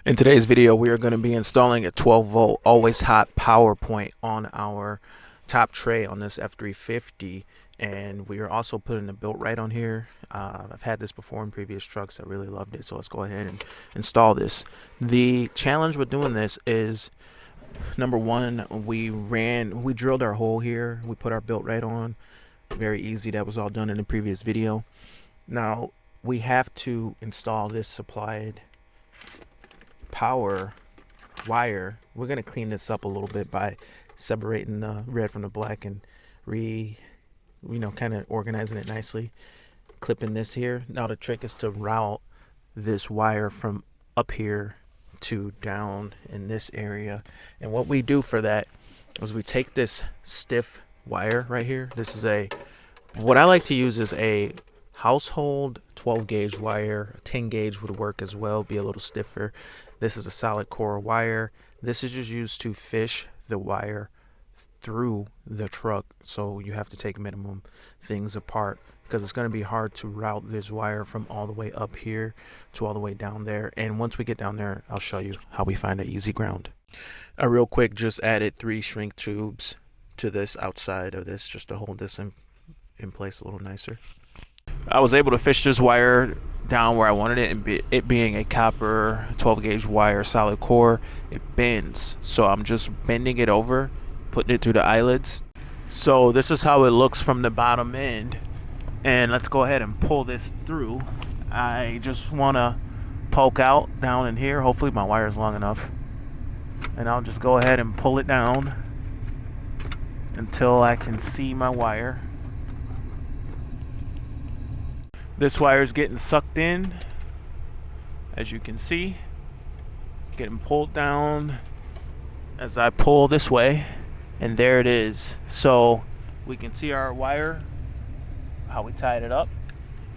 In today's video, we are going to be installing a 12 volt always hot power point on our top tray on this F350, and we are also putting the Built-Right on here. I've had this before in previous trucks. I really loved it, so let's go ahead and install this. The challenge with doing this is, number one, we drilled our hole here. We put our Built-Right on. Very easy. That was all done in the previous video. Now we have to install this supplied power wire. We're going to clean this up a little bit by separating the red from the black and kind of organizing it nicely, clipping this here. Now the trick is to route this wire from up here to down in this area, and what we do for that is we take this stiff wire right here. This is what I like to use is a household 12 gauge wire. A 10 gauge would work as well, be a little stiffer. This is a solid core wire. This is just used to fish the wire through the truck, so you have to take minimum things apart because it's going to be hard to route this wire from all the way up here to all the way down there. And once we get down there, I'll show you how we find an easy ground. Real quick, just added 3 shrink tubes to this outside of this just to hold this in place a little nicer. I was able to fish this wire down where I wanted it, and it being a copper 12 gauge wire solid core, it bends, so I'm just bending it over, putting it through the eyelets. So this is how it looks from the bottom end, and let's go ahead and pull this through. I just want to poke out down in here. Hopefully my wire is long enough, and I'll just go ahead and pull it down until I can see my wire. This wire is getting sucked in, as you can see, getting pulled down as I pull this way, and there it is. So we can see our wire, how we tied it up.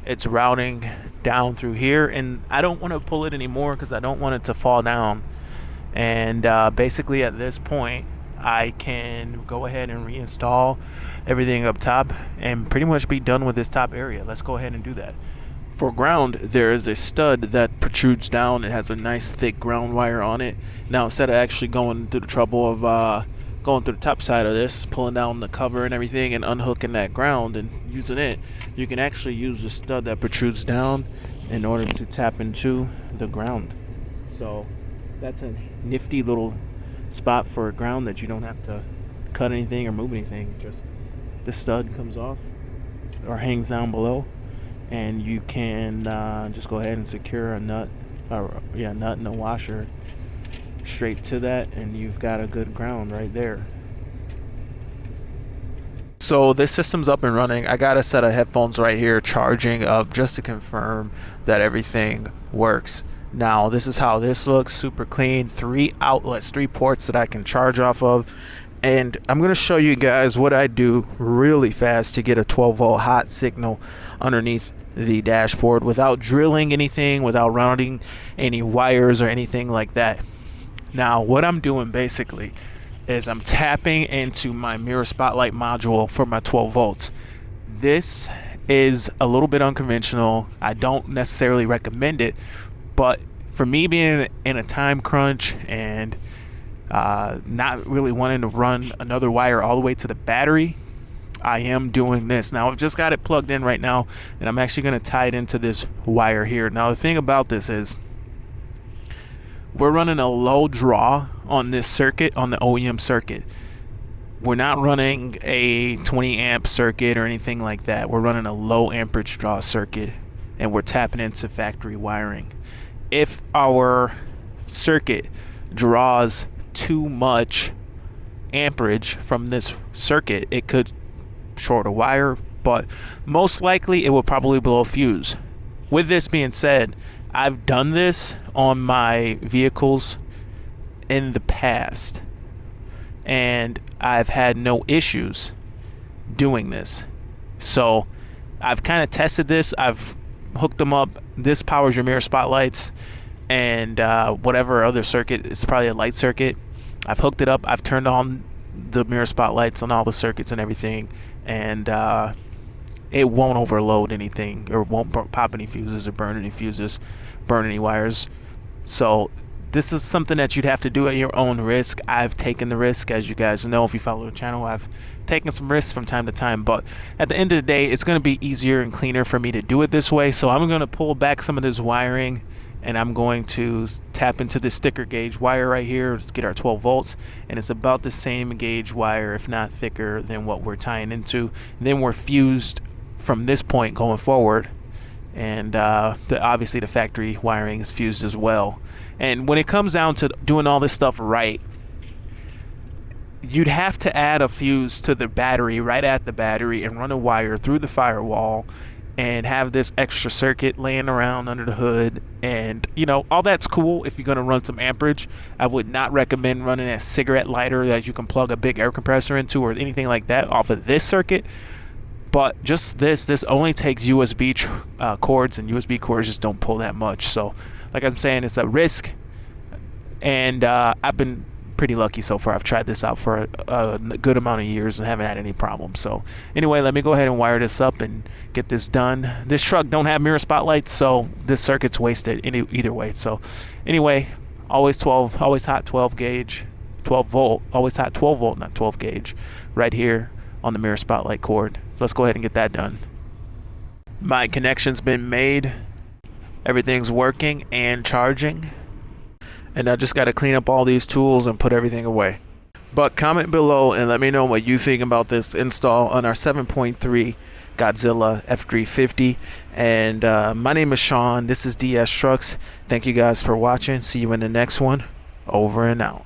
It's routing down through here, and I don't want to pull it anymore because I don't want it to fall down. And basically at this point, I can go ahead and reinstall everything up top and pretty much be done with this top area. Let's go ahead and do that. For ground, there is a stud that protrudes down. It has a nice thick ground wire on it. Now instead of actually going through the trouble of going through the top side of this, pulling down the cover and everything and unhooking that ground and using it, you can actually use the stud that protrudes down in order to tap into the ground. So that's a nifty little spot for a ground that you don't have to cut anything or move anything. Just the stud comes off or hangs down below, and you can just go ahead and secure a nut and a washer straight to that, and you've got a good ground right there. So this system's up and running. I got a set of headphones right here charging up just to confirm that everything works. Now this is how this looks, super clean. 3 outlets, 3 ports that I can charge off of, and I'm going to show you guys what I do really fast to get a 12 volt hot signal underneath the dashboard without drilling anything, without rounding any wires or anything like that. Now what I'm doing basically is I'm tapping into my mirror spotlight module for my 12 volts. This is a little bit unconventional. I don't necessarily recommend it, but for me, being in a time crunch and not really wanting to run another wire all the way to the battery, I am doing this. Now I've just got it plugged in right now, and I'm actually going to tie it into this wire here. Now the thing about this is we're running a low draw on this circuit, on the OEM circuit. We're not running a 20 amp circuit or anything like that. We're running a low amperage draw circuit, and we're tapping into factory wiring. If our circuit draws too much amperage from this circuit, it could short a wire, but most likely it will probably blow a fuse. With this being said, I've done this on my vehicles in the past, and I've had no issues doing this. So I've kind of tested this. I've hooked them up. This powers your mirror spotlights and whatever other circuit. It's probably a light circuit. I've hooked it up. I've turned on the mirror spotlights on all the circuits and everything, and it won't overload anything or won't pop any fuses or burn any fuses, burn any wires. So this is something that you'd have to do at your own risk. I've taken the risk, as you guys know if you follow the channel. I've taken some risks from time to time, but at the end of the day, it's going to be easier and cleaner for me to do it this way. So I'm going to pull back some of this wiring, and I'm going to tap into this sticker gauge wire right here to get our 12 volts, and it's about the same gauge wire, if not thicker, than what we're tying into. And then we're fused from this point going forward, and obviously the factory wiring is fused as well. And when it comes down to doing all this stuff right, you'd have to add a fuse to the battery, right at the battery, and run a wire through the firewall and have this extra circuit laying around under the hood. And you know, all that's cool if you're going to run some amperage. I would not recommend running a cigarette lighter that you can plug a big air compressor into or anything like that off of this circuit. But just this only takes USB cords, and USB cords just don't pull that much. So like I'm saying, it's a risk, and I've been pretty lucky so far. I've tried this out for a good amount of years and haven't had any problems. So anyway, let me go ahead and wire this up and get this done. This truck don't have mirror spotlights, so this circuit's wasted either way. So anyway, always hot 12 gauge, 12 volt, always hot 12 volt, not 12 gauge, right here on the mirror spotlight cord. So let's go ahead and get that done. My connection's been made. Everything's working and charging. And I just got to clean up all these tools and put everything away. But comment below and let me know what you think about this install on our 7.3 Godzilla F350. And my name is Sean. This is DS Trucks. Thank you guys for watching. See you in the next one. Over and out.